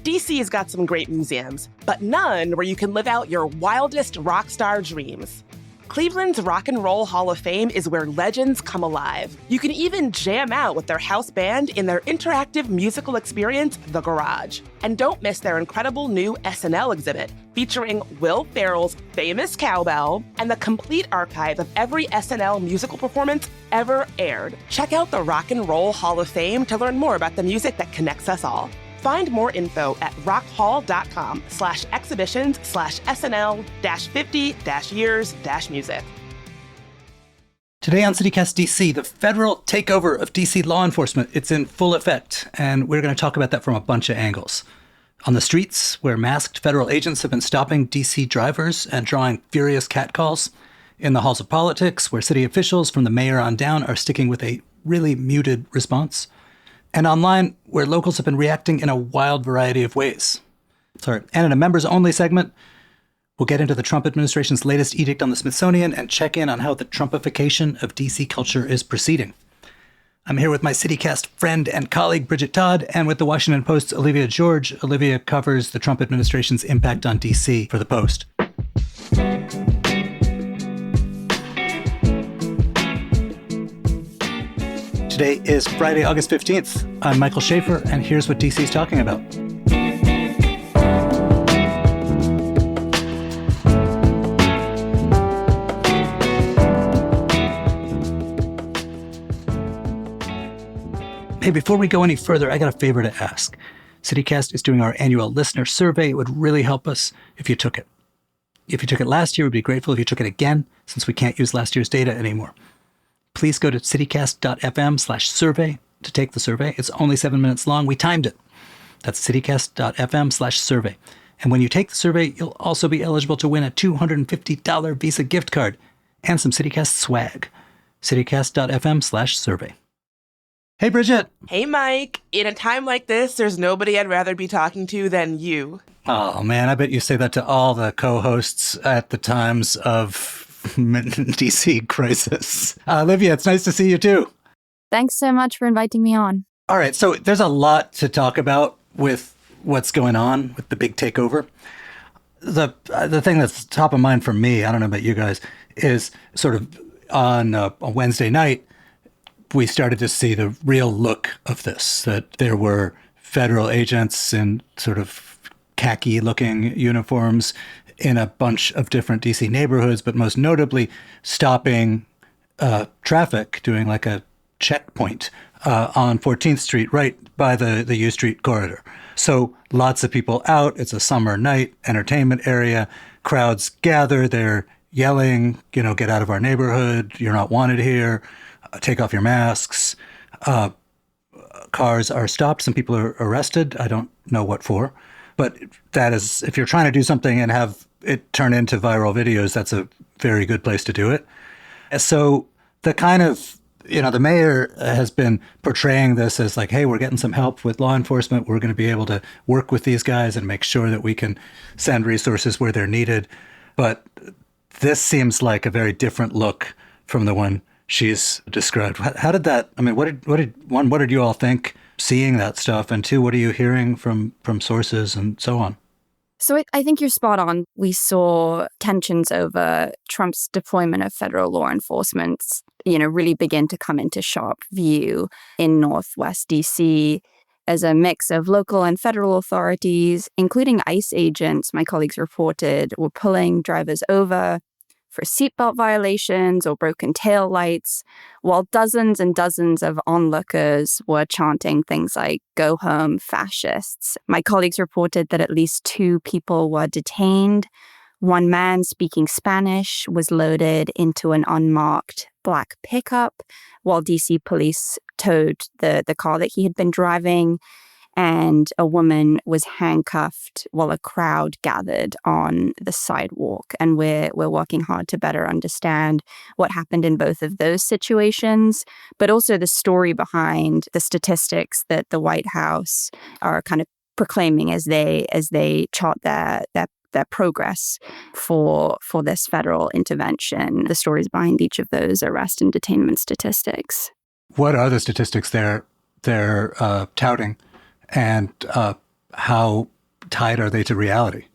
DC's got some great museums, but none where you can live out your wildest rock star dreams. Cleveland's Rock and Roll Hall of Fame is where legends come alive. You can even jam out with their house band in their interactive musical experience, The Garage. And don't miss their incredible new SNL exhibit, featuring Will Ferrell's famous cowbell and the complete archive of every SNL musical performance ever aired. Check out the Rock and Roll Hall of Fame to learn more about the music that connects us all. Find more info at rockhall.com/exhibitions/SNL-50-years-music. Today on CityCast DC, the federal takeover of DC law enforcement. It's in full effect, and we're going to talk about that from a bunch of angles. On the streets, where masked federal agents have been stopping DC drivers and drawing furious catcalls. In the halls of politics, where city officials from the mayor on down are sticking with a really muted response. And online, where locals have been reacting in a wild variety of ways. And in a members-only segment, we'll get into the Trump administration's latest edict on the Smithsonian and check in on how the Trumpification of DC culture is proceeding. I'm here with my CityCast friend and colleague, Bridget Todd, and with the Washington Post's Olivia George. Olivia covers the Trump administration's impact on DC for the Post. Today is Friday, August 15th. I'm Michael Schaefer, and here's what DC's talking about. Hey, before we go any further, I got a favor to ask. CityCast is doing our annual listener survey. It would really help us if you took it. If you took it last year, we'd be grateful if you took it again, since we can't use last year's data anymore. Please go to citycast.fm/survey to take the survey. It's only 7 minutes long. We timed it. That's citycast.fm/survey. And when you take the survey, you'll also be eligible to win a $250 Visa gift card and some CityCast swag. citycast.fm/survey. Hey, Bridget. Hey, Mike. In a time like this, there's nobody I'd rather be talking to than you. Oh, man, I bet you say that to all the co-hosts at the times of DC crisis. Olivia, it's nice to see you too. Thanks so much for inviting me on. All right, so there's a lot to talk about with what's going on with the big takeover. The thing that's top of mind for me, I don't know about you guys, is sort of on a Wednesday night, we started to see the real look of this, that there were federal agents in sort of khaki-looking uniforms in a bunch of different DC neighborhoods, but most notably stopping traffic, doing like a checkpoint on 14th Street, right by the U Street corridor. So lots of people out. It's a summer night, entertainment area. Crowds gather. They're yelling, get out of our neighborhood. You're not wanted here. Take off your masks. Cars are stopped. Some people are arrested. I don't know what for. But that is, if you're trying to do something and have it turn into viral videos, that's a very good place to do it. So the kind of, the mayor has been portraying this as like, hey, we're getting some help with law enforcement. We're going to be able to work with these guys and make sure that we can send resources where they're needed. But this seems like a very different look from the one she's described. How did that, what did you all think seeing that stuff? And two, what are you hearing from sources and so on? So I think you're spot on. We saw tensions over Trump's deployment of federal law enforcement, really begin to come into sharp view in Northwest DC as a mix of local and federal authorities, including ICE agents, my colleagues reported, were pulling drivers over for seatbelt violations or broken tail lights, while dozens and dozens of onlookers were chanting things like, "Go home, fascists." My colleagues reported that at least 2 people were detained. One man speaking Spanish was loaded into an unmarked black pickup, while DC police towed the car that he had been driving. And a woman was handcuffed while a crowd gathered on the sidewalk. And we're working hard to better understand what happened in both of those situations, but also the story behind the statistics that the White House are kind of proclaiming as they chart their progress for this federal intervention, the stories behind each of those arrest and detainment statistics. What are the statistics they're touting? And how tied are they to reality?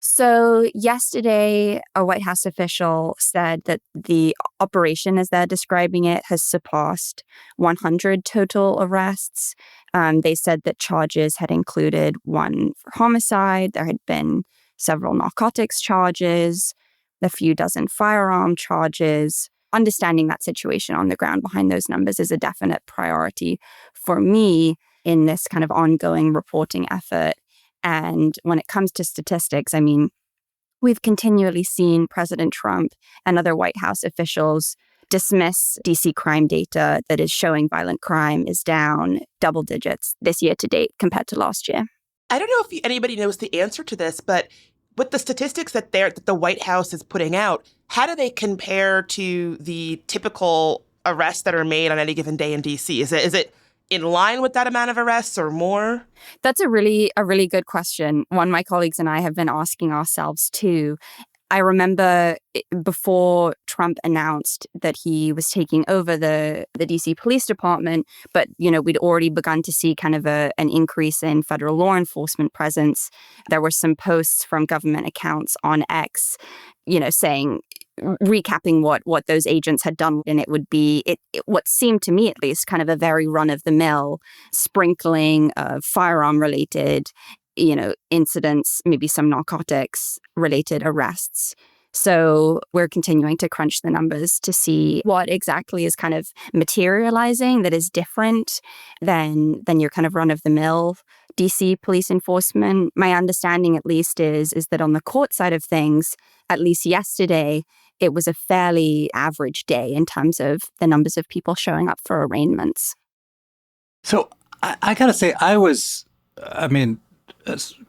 So yesterday, a White House official said that the operation, as they're describing it, has surpassed 100 total arrests. They said that charges had included one for homicide. There had been several narcotics charges, a few dozen firearm charges. Understanding that situation on the ground behind those numbers is a definite priority for me in this kind of ongoing reporting effort. And when it comes to statistics, I mean, we've continually seen President Trump and other White House officials dismiss DC crime data that is showing violent crime is down double digits this year to date compared to last year. I don't know if anybody knows the answer to this, but with the statistics that the White House is putting out, how do they compare to the typical arrests that are made on any given day in DC? Is it in line with that amount of arrests or more? That's a really good question. One my colleagues and I have been asking ourselves too. I remember before Trump announced that he was taking over the DC Police Department, but we'd already begun to see kind of an increase in federal law enforcement presence. There were some posts from government accounts on X, saying, recapping what those agents had done, and it would be what seemed to me at least kind of a very run-of-the-mill sprinkling of firearm-related incidents, maybe some narcotics-related arrests. So we're continuing to crunch the numbers to see what exactly is kind of materializing that is different than your kind of run-of-the-mill DC police enforcement. My understanding, at least, is that on the court side of things, at least yesterday, it was a fairly average day in terms of the numbers of people showing up for arraignments. So I got to say,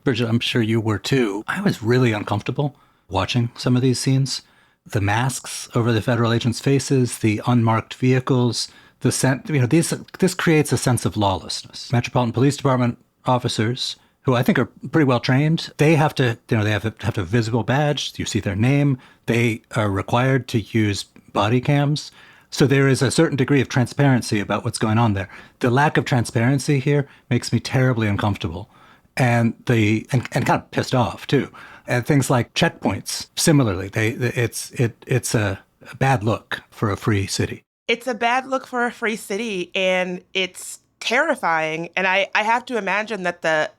Bridget, I'm sure you were too. I was really uncomfortable watching some of these scenes. The masks over the federal agents' faces, the unmarked vehicles, this creates a sense of lawlessness. Metropolitan Police Department officers, who I think are pretty well trained, they have to have a visible badge. You see their name. They are required to use body cams. So there is a certain degree of transparency about what's going on there. The lack of transparency here makes me terribly uncomfortable and kind of pissed off too. And things like checkpoints, similarly, it's a bad look for a free city. It's a bad look for a free city, and it's terrifying. And I have to imagine that the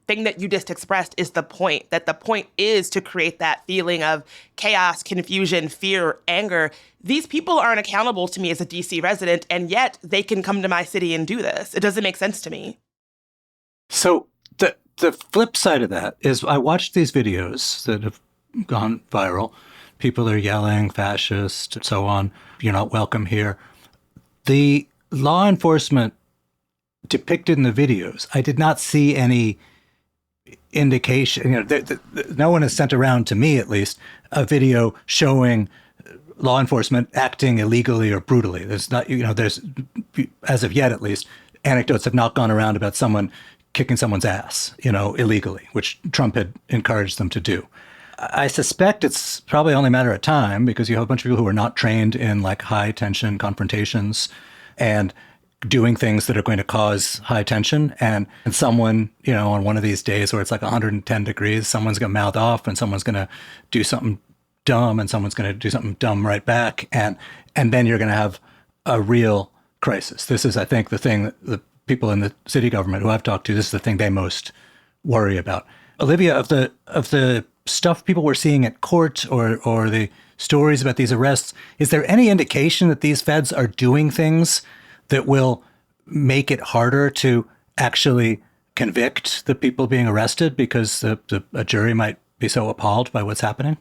thing that you just expressed is the point, that the point is to create that feeling of chaos, confusion, fear, anger. These people aren't accountable to me as a DC resident, and yet they can come to my city and do this. It doesn't make sense to me. So the flip side of that is I watched these videos that have gone viral. People are yelling, fascist, and so on. You're not welcome here. The law enforcement depicted in the videos, I did not see any indication. No one has sent around to me, at least, a video showing law enforcement acting illegally or brutally. There's not, there's, as of yet, at least, anecdotes have not gone around about someone kicking someone's ass, illegally, which Trump had encouraged them to do. I suspect it's probably only a matter of time because you have a bunch of people who are not trained in like high tension confrontations and doing things that are going to cause high tension. And someone, on one of these days where it's like 110 degrees, someone's going to mouth off and someone's going to do something dumb and someone's going to do something dumb right back. And then you're going to have a real crisis. This is, I think, the thing that the people in the city government who I've talked to, this is the thing they most worry about. Olivia, of the stuff people were seeing at court or the stories about these arrests, is there any indication that these feds are doing things that will make it harder to actually convict the people being arrested because a jury might be so appalled by what's happening?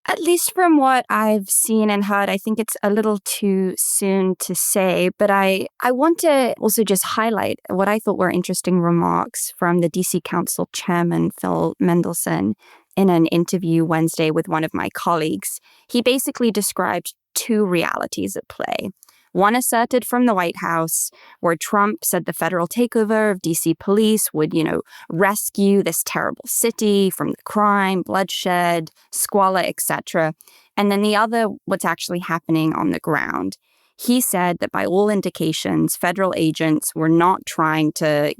At least from what I've seen and heard, I think it's a little too soon to say, but I want to also just highlight what I thought were interesting remarks from the DC Council chairman, Phil Mendelson, in an interview Wednesday with one of my colleagues. He basically described two realities at play. One asserted from the White House, where Trump said the federal takeover of DC police would, rescue this terrible city from the crime, bloodshed, squalor, etc. And then the other, what's actually happening on the ground. He said that by all indications, federal agents were not trying to,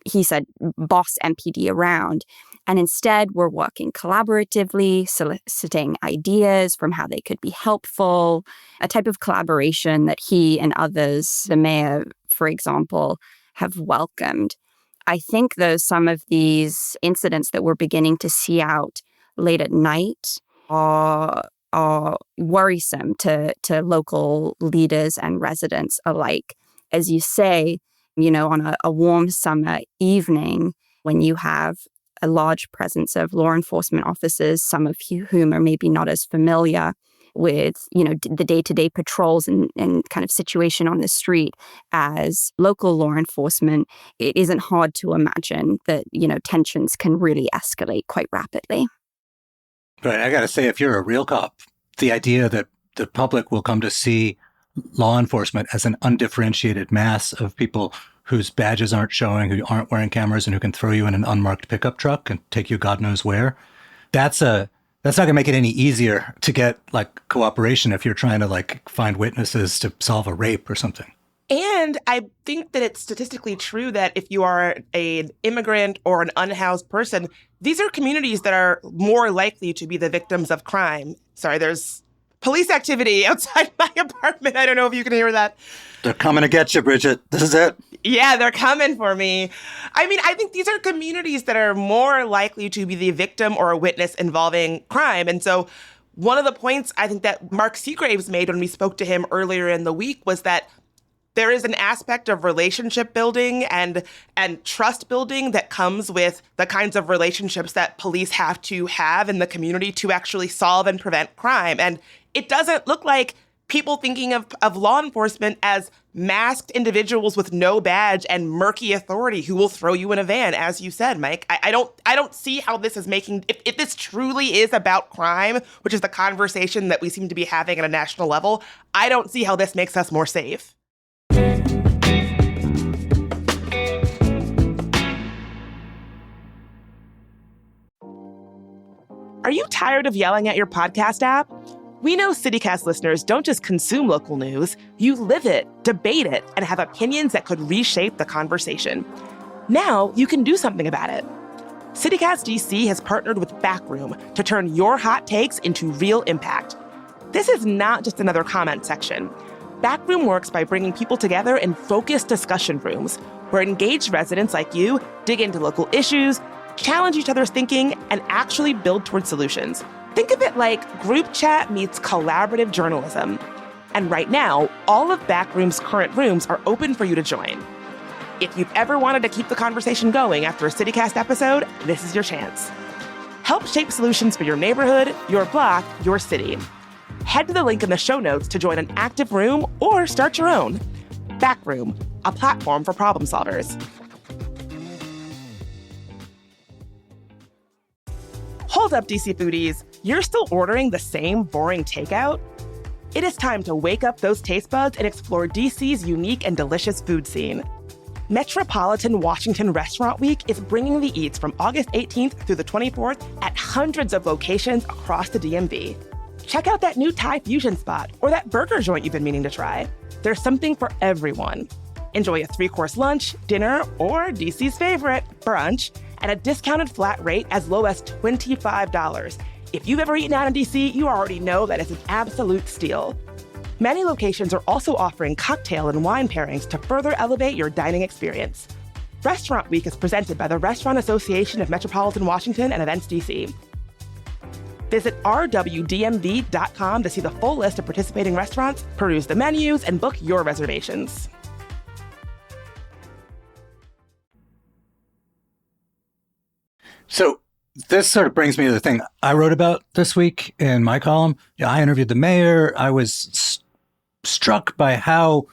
he said, boss MPD around, and instead were working collaboratively, soliciting ideas from how they could be helpful, a type of collaboration that he and others, the mayor, for example, have welcomed. I think, though, some of these incidents that we're beginning to see out late at night are worrisome to local leaders and residents alike. As you say, on a warm summer evening, when you have a large presence of law enforcement officers, some of whom are maybe not as familiar with, the day-to-day patrols and kind of situation on the street as local law enforcement, it isn't hard to imagine that, tensions can really escalate quite rapidly. Right. I got to say, if you're a real cop, the idea that the public will come to see law enforcement as an undifferentiated mass of people whose badges aren't showing, who aren't wearing cameras, and who can throw you in an unmarked pickup truck and take you God knows where, that's not going to make it any easier to get cooperation if you're trying to find witnesses to solve a rape or something. And I think that it's statistically true that if you are an immigrant or an unhoused person, these are communities that are more likely to be the victims of crime. Sorry, there's police activity outside my apartment. I don't know if you can hear that. They're coming to get you, Bridget. This is it. Yeah, they're coming for me. I mean, I think these are communities that are more likely to be the victim or a witness involving crime. And so one of the points I think that Mark Seagraves made when we spoke to him earlier in the week was that there is an aspect of relationship building and trust building that comes with the kinds of relationships that police have to have in the community to actually solve and prevent crime. And it doesn't look like people thinking of law enforcement as masked individuals with no badge and murky authority who will throw you in a van, as you said, Mike. I don't see how this is making, if this truly is about crime, which is the conversation that we seem to be having at a national level, I don't see how this makes us more safe. Are you tired of yelling at your podcast app? We know CityCast listeners don't just consume local news, you live it, debate it, and have opinions that could reshape the conversation. Now you can do something about it. CityCast DC has partnered with Backroom to turn your hot takes into real impact. This is not just another comment section. Backroom works by bringing people together in focused discussion rooms where engaged residents like you dig into local issues, challenge each other's thinking, and actually build towards solutions. Think of it like group chat meets collaborative journalism. And right now, all of Backroom's current rooms are open for you to join. If you've ever wanted to keep the conversation going after a CityCast episode, this is your chance. Help shape solutions for your neighborhood, your block, your city. Head to the link in the show notes to join an active room or start your own. Backroom, a platform for problem solvers. Hold up, DC foodies. You're still ordering the same boring takeout? It is time to wake up those taste buds and explore DC's unique and delicious food scene. Metropolitan Washington Restaurant Week is bringing the eats from August 18th through the 24th at hundreds of locations across the DMV. Check out that new Thai fusion spot or that burger joint you've been meaning to try. There's something for everyone. Enjoy a 3-course lunch, dinner, or DC's favorite, brunch, at a discounted flat rate as low as $25. If you've ever eaten out in DC, you already know that it's an absolute steal. Many locations are also offering cocktail and wine pairings to further elevate your dining experience. Restaurant Week is presented by the Restaurant Association of Metropolitan Washington and Events DC. Visit rwdmv.com to see the full list of participating restaurants, peruse the menus, and book your reservations. So this sort of brings me to the thing I wrote about this week in my column. I interviewed the mayor. I was struck by how,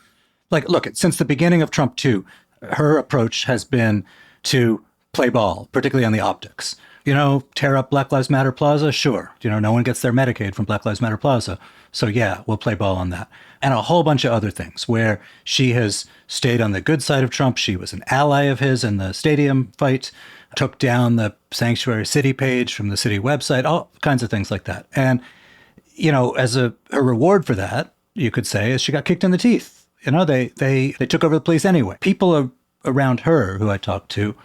look, since the beginning of Trump 2, her approach has been to play ball, particularly on the optics. Tear up Black Lives Matter Plaza? Sure. No one gets their Medicaid from Black Lives Matter Plaza. So yeah, we'll play ball on that. And a whole bunch of other things where she has stayed on the good side of Trump. She was an ally of his in the stadium fight, took down the Sanctuary City page from the city website, all kinds of things like that. And, as her reward for that, you could say is she got kicked in the teeth. You know, they took over the police anyway. People around her who I talked to,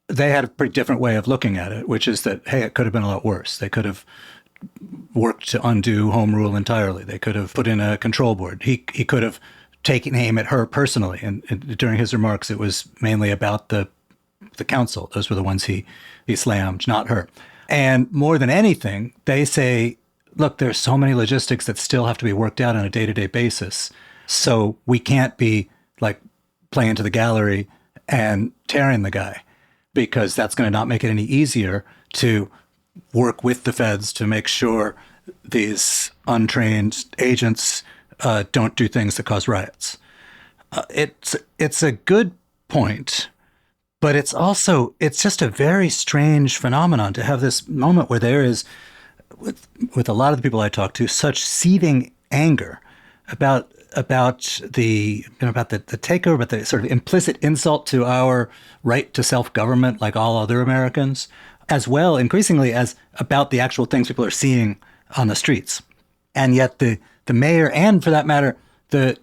they had a pretty different way of looking at it, which is that, hey, it could have been a lot worse. They could have worked to undo home rule entirely. They could have put in a control board. He could have taken aim at her personally. And during his remarks, it was mainly about the council. Those were the ones he slammed, not her. And more than anything, they say, look, there's so many logistics that still have to be worked out on a day-to-day basis. So we can't be like playing to the gallery and tearing the guy, because that's going to not make it any easier to work with the feds to make sure these untrained agents don't do things that cause riots. It's a good point, but it's just a very strange phenomenon to have this moment where there is, with a lot of the people I talk to, such seething anger about the takeover, but the sort of implicit insult to our right to self-government, like all other Americans, as well, increasingly, as about the actual things people are seeing on the streets. And yet the mayor, and for that matter, the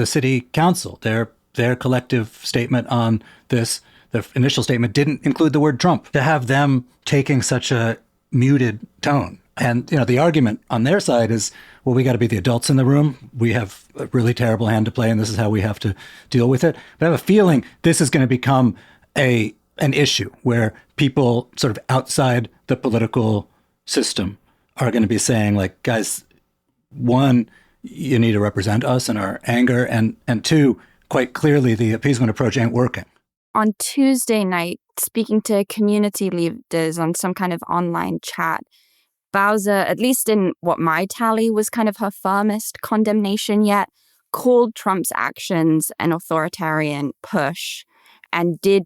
city council, their collective statement on this, the initial statement didn't include the word Trump. To have them taking such a muted tone. And, the argument on their side is, well, we got to be the adults in the room. We have a really terrible hand to play, and this is how we have to deal with it. But I have a feeling this is going to become an issue where people sort of outside the political system are going to be saying, like, guys, one, you need to represent us in our anger, and two, quite clearly, the appeasement approach ain't working. On Tuesday night, speaking to community leaders on some kind of online chat, Bowser, at least in what my tally was kind of her firmest condemnation yet, called Trump's actions an authoritarian push and did,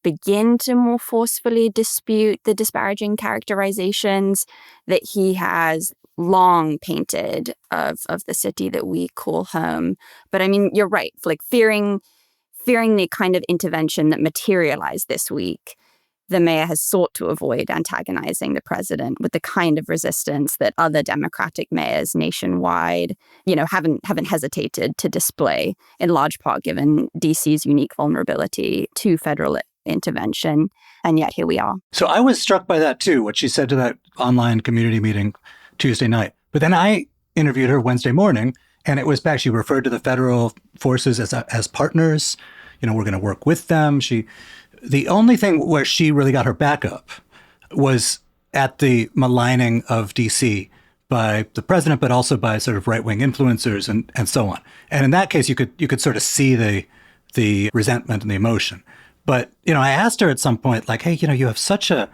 begin to more forcefully dispute the disparaging characterizations that he has long painted of the city that we call home. But I mean, you're right, like fearing the kind of intervention that materialized this week, the mayor has sought to avoid antagonizing the president with the kind of resistance that other Democratic mayors nationwide, haven't hesitated to display, in large part given DC's unique vulnerability to federal intervention. And yet here we are. So I was struck by that too, what she said to that online community meeting Tuesday night. But then I interviewed her Wednesday morning, and it was back. She referred to the federal forces as partners. We're going to work with them. The only thing where she really got her back up was at the maligning of DC by the president, but also by sort of right-wing influencers and so on. And in that case, you could sort of see the resentment and the emotion. But, I asked her at some point, like, hey, you have such a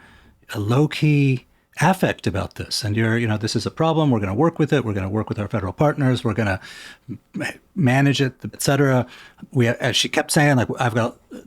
low-key affect about this, and this is a problem. We're going to work with it. We're going to work with our federal partners. We're going to manage it, et cetera. As she kept saying, like,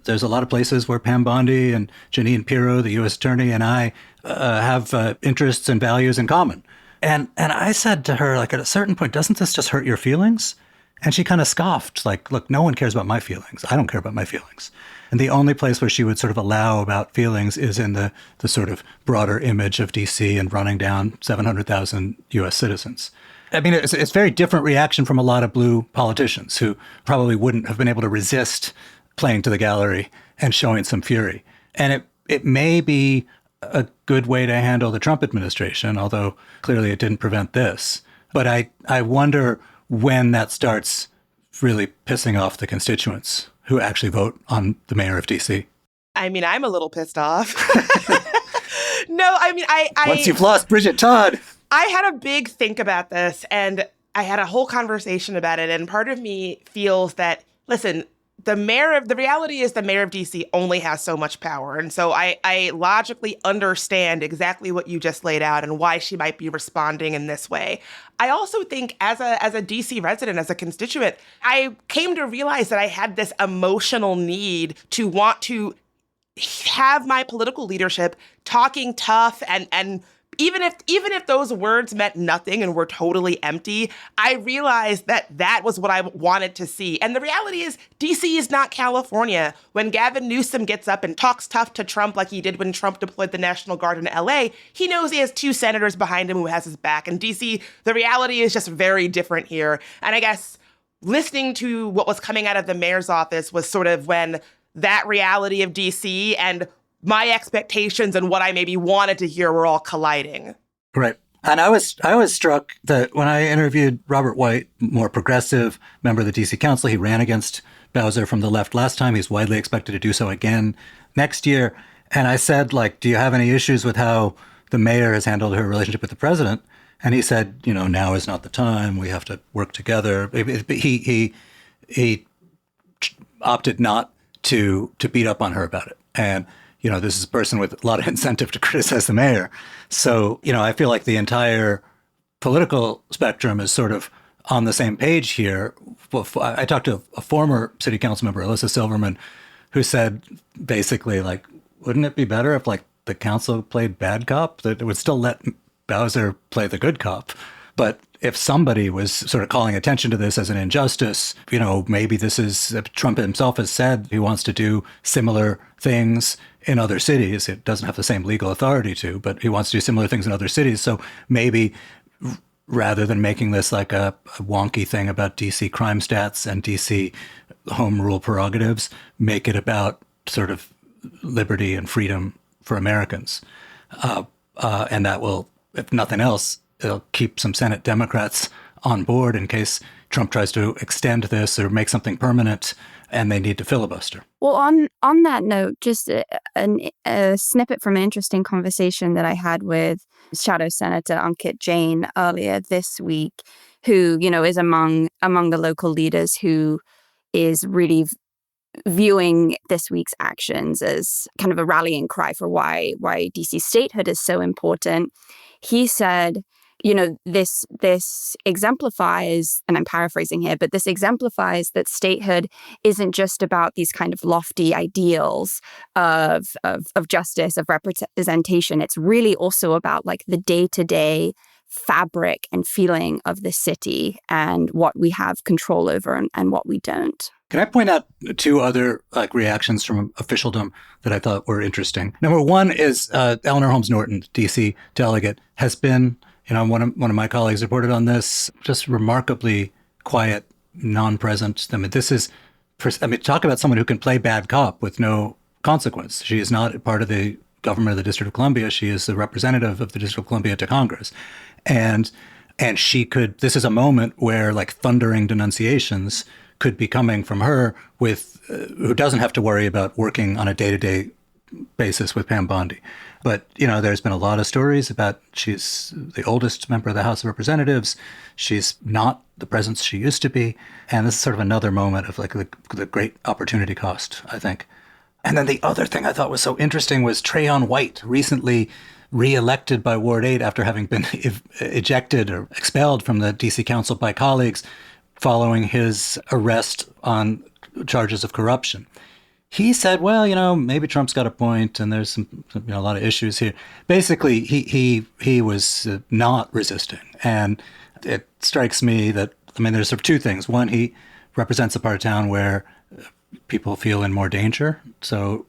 there's a lot of places where Pam Bondi and Janine Pirro, the U.S. attorney, and I have interests and values in common. And I said to her, like, at a certain point, doesn't this just hurt your feelings? And she kind of scoffed, like, look, no one cares about my feelings. I don't care about my feelings. And the only place where she would sort of allow about feelings is in the sort of broader image of DC and running down 700,000 U.S. citizens. I mean, it's a very different reaction from a lot of blue politicians who probably wouldn't have been able to resist playing to the gallery and showing some fury. And it may be a good way to handle the Trump administration, although clearly it didn't prevent this. But I wonder when that starts really pissing off the constituents who actually vote on the mayor of DC. I mean, I'm a little pissed off. No, I mean, Once you've lost Bridget Todd. I had a big think about this, and I had a whole conversation about it. And part of me feels that, listen, the reality is the mayor of DC only has so much power. And so I logically understand exactly what you just laid out and why she might be responding in this way. I also think as a DC resident, as a constituent, I came to realize that I had this emotional need to want to have my political leadership talking tough and even if those words meant nothing and were totally empty, I realized that was what I wanted to see. And the reality is, DC is not California. When Gavin Newsom gets up and talks tough to Trump like he did when Trump deployed the National Guard in LA, he knows he has 2 senators behind him who has his back. In DC, the reality is just very different here. And I guess listening to what was coming out of the mayor's office was sort of when that reality of DC and my expectations and what I maybe wanted to hear were all colliding. Right. And I was struck that when I interviewed Robert White, more progressive member of the DC Council, he ran against Bowser from the left last time. He's widely expected to do so again next year. And I said, like, do you have any issues with how the mayor has handled her relationship with the president? And he said, now is not the time. We have to work together. He opted not to beat up on her about it. And this is a person with a lot of incentive to criticize the mayor. So, I feel like the entire political spectrum is sort of on the same page here. I talked to a former city council member, Alyssa Silverman, who said basically, like, wouldn't it be better if, like, the council played bad cop? That it would still let Bowser play the good cop. But if somebody was sort of calling attention to this as an injustice, maybe this is, Trump himself has said he wants to do similar things in other cities. It doesn't have the same legal authority to, but he wants to do similar things in other cities. So maybe rather than making this like a wonky thing about DC crime stats and DC home rule prerogatives, make it about sort of liberty and freedom for Americans. And that will, if nothing else, it'll keep some Senate Democrats on board in case Trump tries to extend this or make something permanent and they need to filibuster. Well, on that note, just a snippet from an interesting conversation that I had with Shadow Senator Ankit Jain earlier this week, who, is among the local leaders who is really viewing this week's actions as kind of a rallying cry for why DC statehood is so important. He said, this exemplifies, and I'm paraphrasing here, but this exemplifies that statehood isn't just about these kind of lofty ideals of justice, of representation. It's really also about like the day-to-day fabric and feeling of the city and what we have control over and what we don't. Can I point out 2 other reactions from officialdom that I thought were interesting? Number one is Eleanor Holmes Norton, DC delegate, has been, one of my colleagues reported on this, just remarkably quiet, non-present. Talk about someone who can play bad cop with no consequence. She is not part of the government of the District of Columbia. She is the representative of the District of Columbia to Congress. And she could, this is a moment where like thundering denunciations could be coming from her who doesn't have to worry about working on a day-to-day basis with Pam Bondi. But, there's been a lot of stories about she's the oldest member of the House of Representatives. She's not the presence she used to be. And this is sort of another moment of like the great opportunity cost, I think. And then the other thing I thought was so interesting was Trayon White, recently re-elected by Ward 8 after having been ejected or expelled from the DC Council by colleagues following his arrest on charges of corruption. He said, well, maybe Trump's got a point and there's a lot of issues here. Basically, he was not resisting. And it strikes me that, there's sort of 2 things. One, he represents a part of town where people feel in more danger, so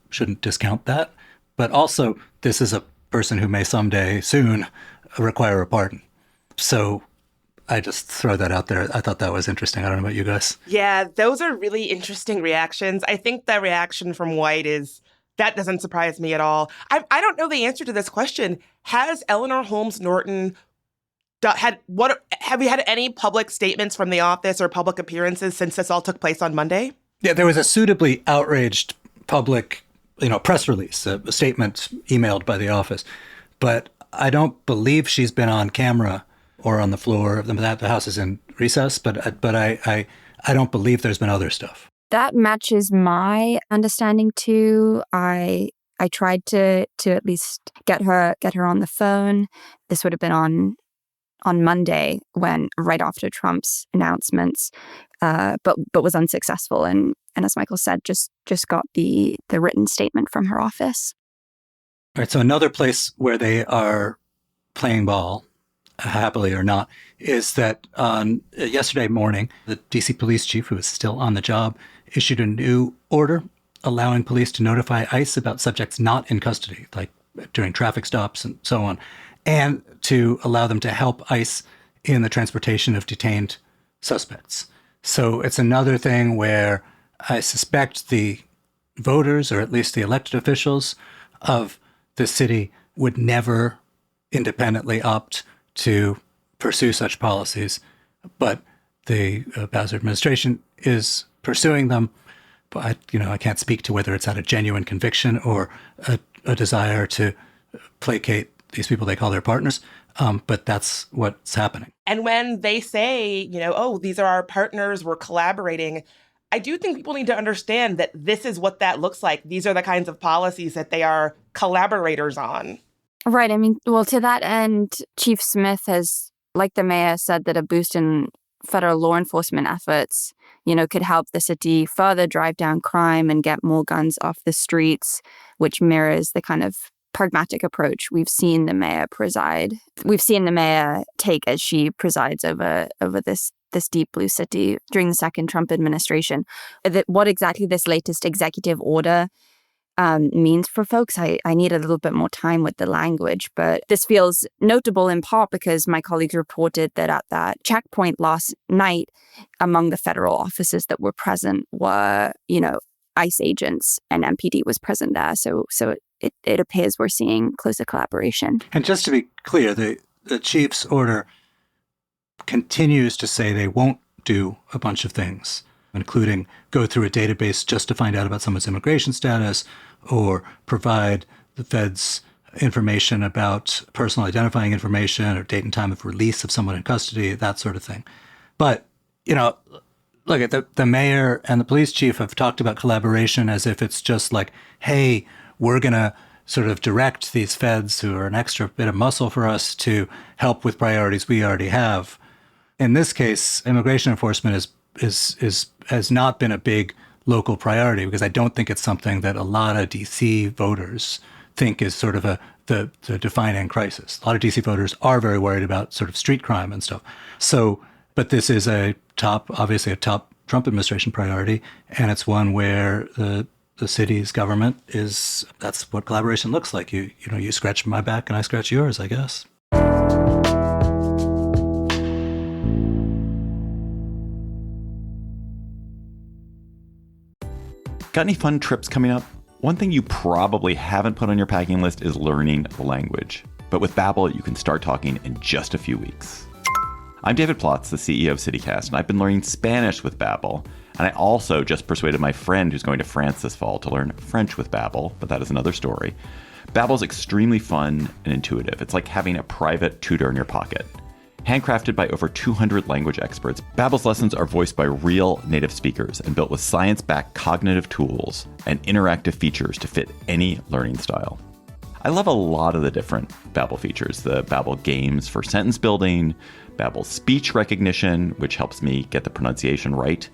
shouldn't discount that. But also, this is a person who may someday soon require a pardon. So I just throw that out there. I thought that was interesting. I don't know about you guys. Yeah, those are really interesting reactions. I think the reaction from White that doesn't surprise me at all. I don't know the answer to this question. Has Eleanor Holmes Norton have we had any public statements from the office or public appearances since this all took place on Monday? Yeah, there was a suitably outraged public, press release, a statement emailed by the office. But I don't believe she's been on camera or on the floor. The House is in recess, but I don't believe there's been other stuff. That matches my understanding too. I tried to at least get her on the phone. This would have been on Monday, when right after Trump's announcements, but was unsuccessful. And as Michael said, just got the written statement from her office. All right. So another place where they are playing ball, happily or not, is that on yesterday morning, the DC police chief, who is still on the job, issued a new order allowing police to notify ICE about subjects not in custody, like during traffic stops and so on, and to allow them to help ICE in the transportation of detained suspects. So it's another thing where I suspect the voters, or at least the elected officials of the city, would never independently opt to pursue such policies. But the Bowser administration is pursuing them. But I can't speak to whether it's out of genuine conviction or a desire to placate these people they call their partners. But that's what's happening. And when they say, oh, these are our partners, we're collaborating, I do think people need to understand that this is what that looks like. These are the kinds of policies that they are collaborators on. Right. I mean, well, to that end, Chief Smith has, like the mayor, said that a boost in federal law enforcement efforts, could help the city further drive down crime and get more guns off the streets, which mirrors the kind of pragmatic approach we've seen the mayor take as she presides over this deep blue city during the second Trump administration. What exactly this latest executive order means for folks, I need a little bit more time with the language, but this feels notable in part because my colleagues reported that at that checkpoint last night, among the federal officers that were present were, ICE agents, and MPD was present there. So it appears we're seeing closer collaboration. And just to be clear, the chief's order continues to say they won't do a bunch of things, including go through a database just to find out about someone's immigration status or provide the feds information about personal identifying information or date and time of release of someone in custody, that sort of thing. But, look at the mayor and the police chief have talked about collaboration as if it's just like, hey, we're going to sort of direct these feds who are an extra bit of muscle for us to help with priorities we already have. In this case, immigration enforcement has not been a big local priority because I don't think it's something that a lot of DC voters think is sort of the defining crisis. A lot of DC voters are very worried about sort of street crime and stuff. So, but this is obviously a top Trump administration priority, and it's one where the city's government that's what collaboration looks like. You scratch my back and I scratch yours, I guess. Got any fun trips coming up? One thing you probably haven't put on your packing list is learning the language. But with Babbel, you can start talking in just a few weeks. I'm David Plotz, the CEO of CityCast, and I've been learning Spanish with Babbel. And I also just persuaded my friend who's going to France this fall to learn French with Babbel, but that is another story. Babbel's extremely fun and intuitive. It's like having a private tutor in your pocket. Handcrafted by over 200 language experts, Babbel's lessons are voiced by real native speakers and built with science-backed cognitive tools and interactive features to fit any learning style. I love a lot of the different Babbel features. The Babbel games for sentence building, Babbel speech recognition, which helps me get the pronunciation right.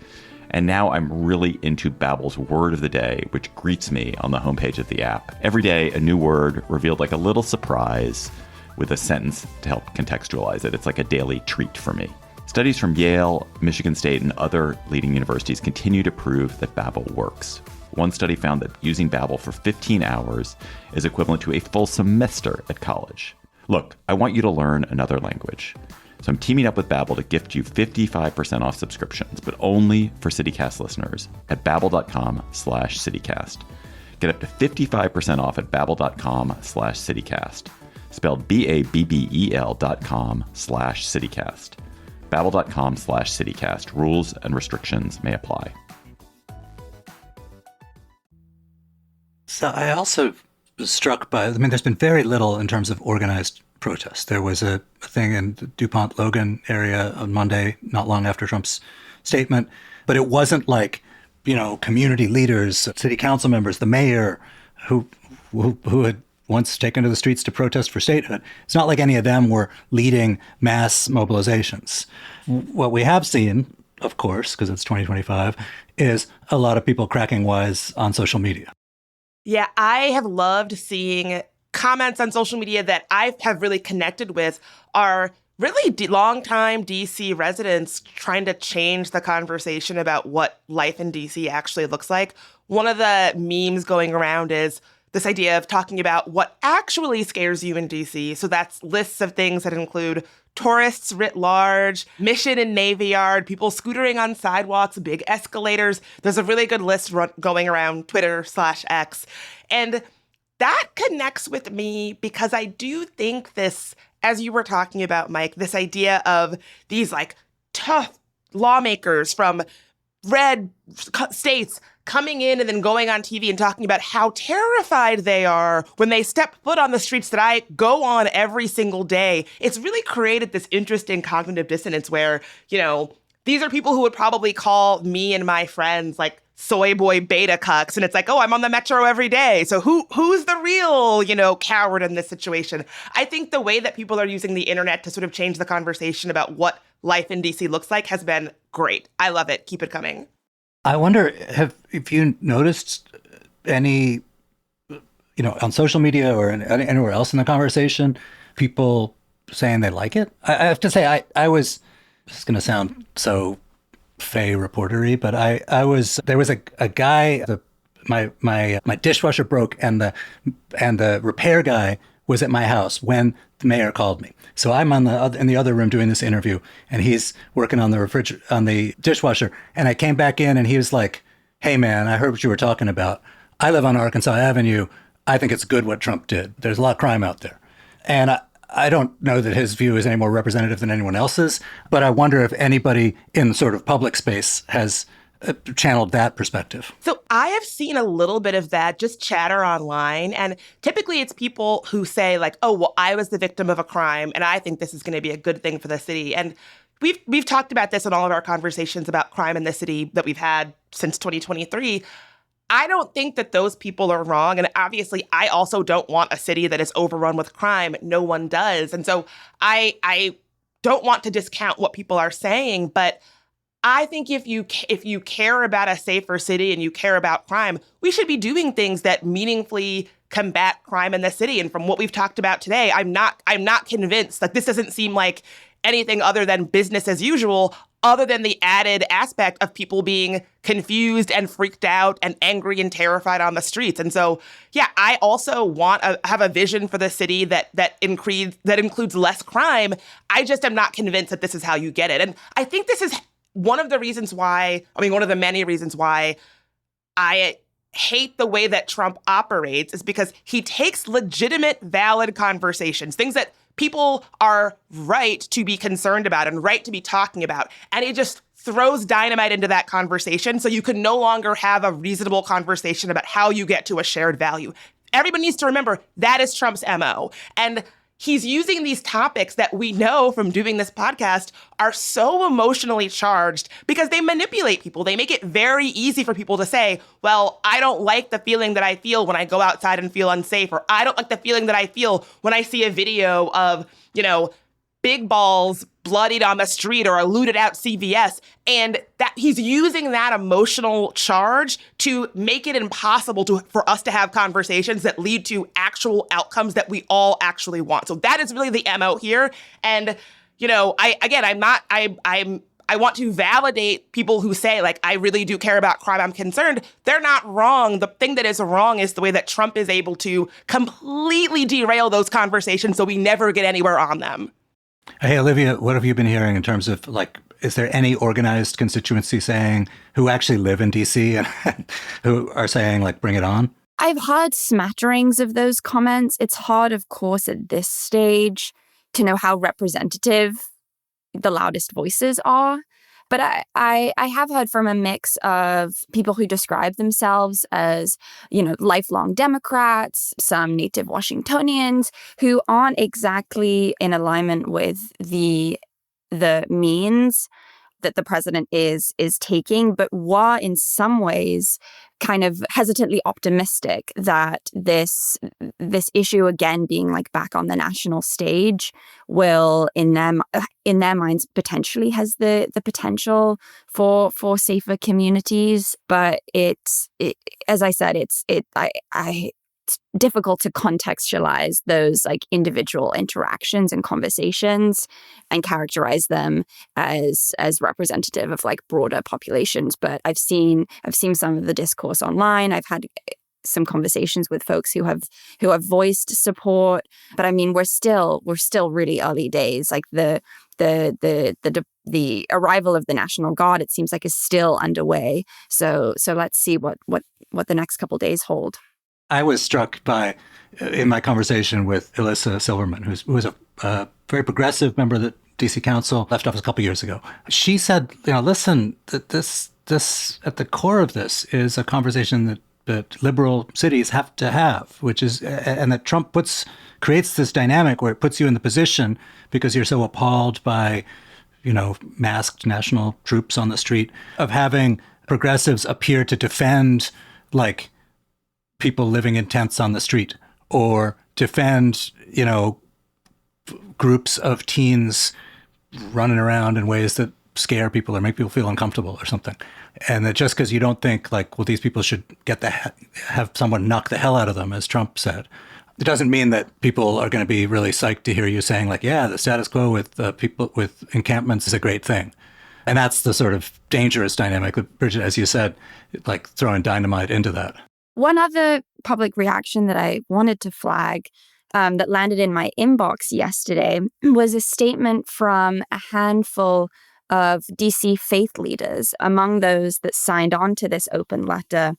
And now I'm really into Babbel's word of the day, which greets me on the homepage of the app. Every day, a new word revealed like a little surprise with a sentence to help contextualize it. It's like a daily treat for me. Studies from Yale, Michigan State, and other leading universities continue to prove that Babbel works. One study found that using Babbel for 15 hours is equivalent to a full semester at college. Look, I want you to learn another language. So I'm teaming up with Babbel to gift you 55% off subscriptions, but only for CityCast listeners at babbel.com/CityCast. Get up to 55% off at babbel.com/CityCast. Spelled BABBEL.com/CityCast. Babbel.com/CityCast. Rules and restrictions may apply. So I also was struck by, there's been very little in terms of organized protest. There was a thing in the DuPont Logan area on Monday, not long after Trump's statement, but it wasn't like, community leaders, city council members, the mayor who had once taken to the streets to protest for statehood. It's not like any of them were leading mass mobilizations. What we have seen, of course, because it's 2025, is a lot of people cracking wise on social media. Yeah, I have loved seeing comments on social media that I have really connected with are really longtime DC residents trying to change the conversation about what life in DC actually looks like. One of the memes going around is this idea of talking about what actually scares you in DC. So that's lists of things that include tourists writ large, Mission and Navy Yard, people scootering on sidewalks, big escalators. There's a really good list going around Twitter/X. And that connects with me because I do think this, as you were talking about, Mike, this idea of these like tough lawmakers from red states coming in and then going on TV and talking about how terrified they are when they step foot on the streets that I go on every single day. It's really created this interesting cognitive dissonance where, you know, these are people who would probably call me and my friends like soy boy beta cucks. And it's like, oh, I'm on the metro every day. So who's the real, you know, coward in this situation? I think the way that people are using the internet to sort of change the conversation about what life in DC looks like has been great. I love it. Keep it coming. I wonder if you noticed any, you know, on social media or anywhere else in the conversation, people saying they like it. I have to say, I was, this is going to sound so fey reportery, but there was a guy, my dishwasher broke and the repair guy was at my house when the mayor called me. So I'm in the other room doing this interview, and he's working on the dishwasher. And I came back in, and he was like, "Hey man, I heard what you were talking about. I live on Arkansas Avenue. I think it's good what Trump did. There's a lot of crime out there." And I don't know that his view is any more representative than anyone else's, but I wonder if anybody in sort of public space has channeled that perspective. So I have seen a little bit of that, just chatter online. And typically it's people who say like, oh, well, I was the victim of a crime and I think this is going to be a good thing for the city. And we've talked about this in all of our conversations about crime in the city that we've had since 2023. I don't think that those people are wrong. And obviously, I also don't want a city that is overrun with crime. No one does. And so I don't want to discount what people are saying, but I think if you care about a safer city and you care about crime, we should be doing things that meaningfully combat crime in the city. And from what we've talked about today, I'm not convinced that this doesn't seem like anything other than business as usual, other than the added aspect of people being confused and freaked out and angry and terrified on the streets. And so, yeah, I also have a vision for the city that includes less crime. I just am not convinced that this is how you get it. And I think this is one of the many reasons why I hate the way that Trump operates is because he takes legitimate, valid conversations, things that people are right to be concerned about and right to be talking about, and he just throws dynamite into that conversation so you can no longer have a reasonable conversation about how you get to a shared value. Everybody needs to remember that is Trump's MO. And he's using these topics that we know from doing this podcast are so emotionally charged because they manipulate people. They make it very easy for people to say, well, I don't like the feeling that I feel when I go outside and feel unsafe, or I don't like the feeling that I feel when I see a video of, you know, big balls bloodied on the street or a looted out CVS. And that he's using that emotional charge to make it impossible for us to have conversations that lead to actual outcomes that we all actually want. So that is really the MO here. And, you know, I want to validate people who say, like, I really do care about crime. I'm concerned. They're not wrong. The thing that is wrong is the way that Trump is able to completely derail those conversations so we never get anywhere on them. Hey, Olivia, what have you been hearing in terms of, like, is there any organized constituency who actually live in DC and who are saying, like, bring it on? I've heard smatterings of those comments. It's hard, of course, at this stage to know how representative the loudest voices are. But I have heard from a mix of people who describe themselves as, you know, lifelong Democrats, some native Washingtonians who aren't exactly in alignment with the means that the president is taking, but were in some ways kind of hesitantly optimistic that this issue again being like back on the national stage will in their minds potentially has the potential for safer communities. But as I said, it's it's difficult to contextualize those like individual interactions and conversations and characterize them as representative of like broader populations. But I've seen some of the discourse online. I've had some conversations with folks who have voiced support. But I mean, we're still really early days. Like the arrival of the National Guard, it seems like, is still underway. So let's see what the next couple of days hold. I was struck by, in my conversation with Elissa Silverman, who was a very progressive member of the DC Council, left office a couple years ago. She said, listen, that this at the core of this is a conversation that liberal cities have to have, which is, and that Trump creates this dynamic where it puts you in the position, because you're so appalled by, masked national troops on the street, of having progressives appear to defend like people living in tents on the street, or defend, groups of teens running around in ways that scare people or make people feel uncomfortable or something. And that just because you don't think like, well, these people should have someone knock the hell out of them, as Trump said, it doesn't mean that people are going to be really psyched to hear you saying like, yeah, the status quo with people with encampments is a great thing. And that's the sort of dangerous dynamic that, Bridget, as you said, like throwing dynamite into that. One other public reaction that I wanted to flag that landed in my inbox yesterday was a statement from a handful of DC faith leaders. Among those that signed on to this open letter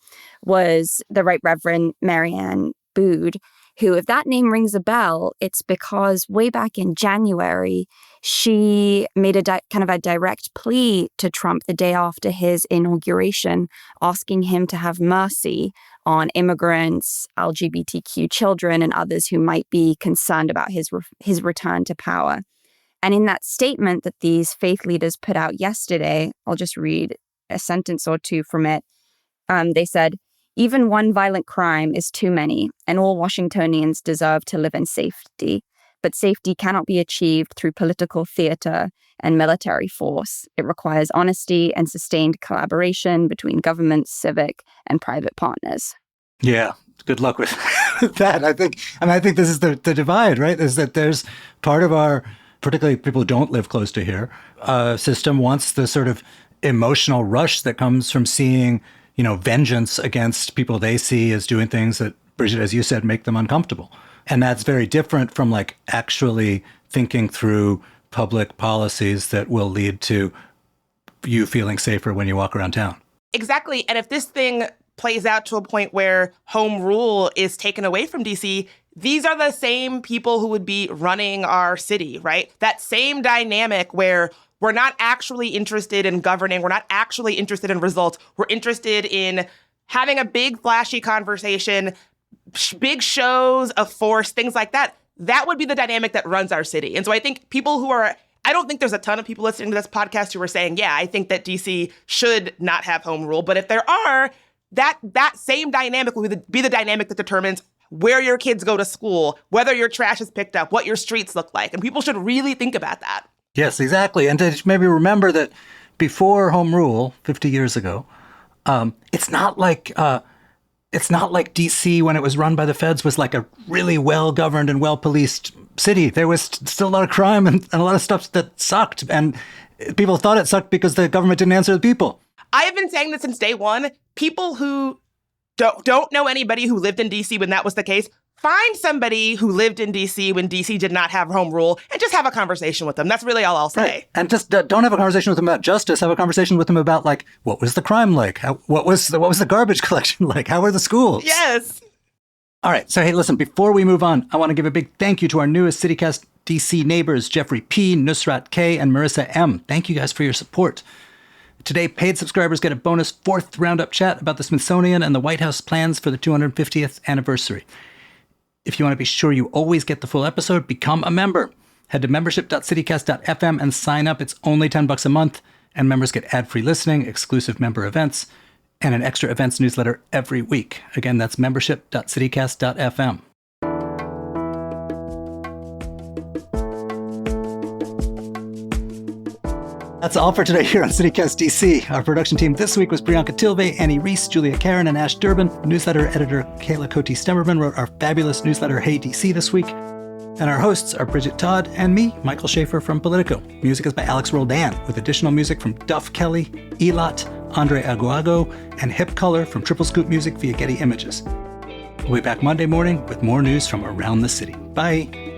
was the Right Reverend Marianne Bood, who, if that name rings a bell, it's because way back in January, she made a kind of a direct plea to Trump the day after his inauguration, asking him to have mercy on immigrants, LGBTQ children, and others who might be concerned about his return to power. And in that statement that these faith leaders put out yesterday, I'll just read a sentence or two from it. They said, "Even one violent crime is too many, and all Washingtonians deserve to live in safety. But safety cannot be achieved through political theater and military force. It requires honesty and sustained collaboration between government, civic, and private partners." Yeah, good luck with that. I think this is the divide, right? Is that there's part of our, particularly people who don't live close to here, system wants the sort of emotional rush that comes from seeing, vengeance against people they see as doing things that, Bridget, as you said, make them uncomfortable. And that's very different from like actually thinking through public policies that will lead to you feeling safer when you walk around town. Exactly. And if this thing plays out to a point where home rule is taken away from DC, these are the same people who would be running our city, right? That same dynamic where we're not actually interested in governing. We're not actually interested in results. We're interested in having a big, flashy conversation, big shows of force, things like that. That would be the dynamic that runs our city. And so I think I don't think there's a ton of people listening to this podcast who are saying, yeah, I think that DC should not have home rule. But if there are, that same dynamic will be the dynamic that determines where your kids go to school, whether your trash is picked up, what your streets look like. And people should really think about that. Yes, exactly. And to maybe remember that before home rule, 50 years ago, it's not like DC, when it was run by the feds, was like a really well-governed and well-policed city. There was still a lot of crime and a lot of stuff that sucked. And people thought it sucked because the government didn't answer the people. I have been saying this since day one. People who don't know anybody who lived in DC when that was the case, find somebody who lived in DC when DC did not have home rule and just have a conversation with them. That's really all I'll say. Right. And just don't have a conversation with them about justice. Have a conversation with them about, like, what was the crime like? What was the garbage collection like? How were the schools? Yes. All right. So, hey, listen, before we move on, I want to give a big thank you to our newest CityCast DC neighbors, Jeffrey P., Nusrat K., and Marissa M. Thank you guys for your support. Today, paid subscribers get a bonus 4th roundup chat about the Smithsonian and the White House plans for the 250th anniversary. If you want to be sure you always get the full episode, become a member. Head to membership.citycast.fm and sign up. It's only $10 a month, and members get ad-free listening, exclusive member events, and an extra events newsletter every week. Again, that's membership.citycast.fm. That's all for today here on CityCast DC. Our production team this week was Priyanka Tilve, Annie Reese, Julia Karen, and Ash Durbin. Newsletter editor Kayla Cote-Stemmerman wrote our fabulous newsletter Hey DC this week. And our hosts are Bridget Todd and me, Michael Schaefer from Politico. Music is by Alex Roldan, with additional music from Duff Kelly, Elot, Andre Aguago, and Hip Color from Triple Scoop Music via Getty Images. We'll be back Monday morning with more news from around the city. Bye.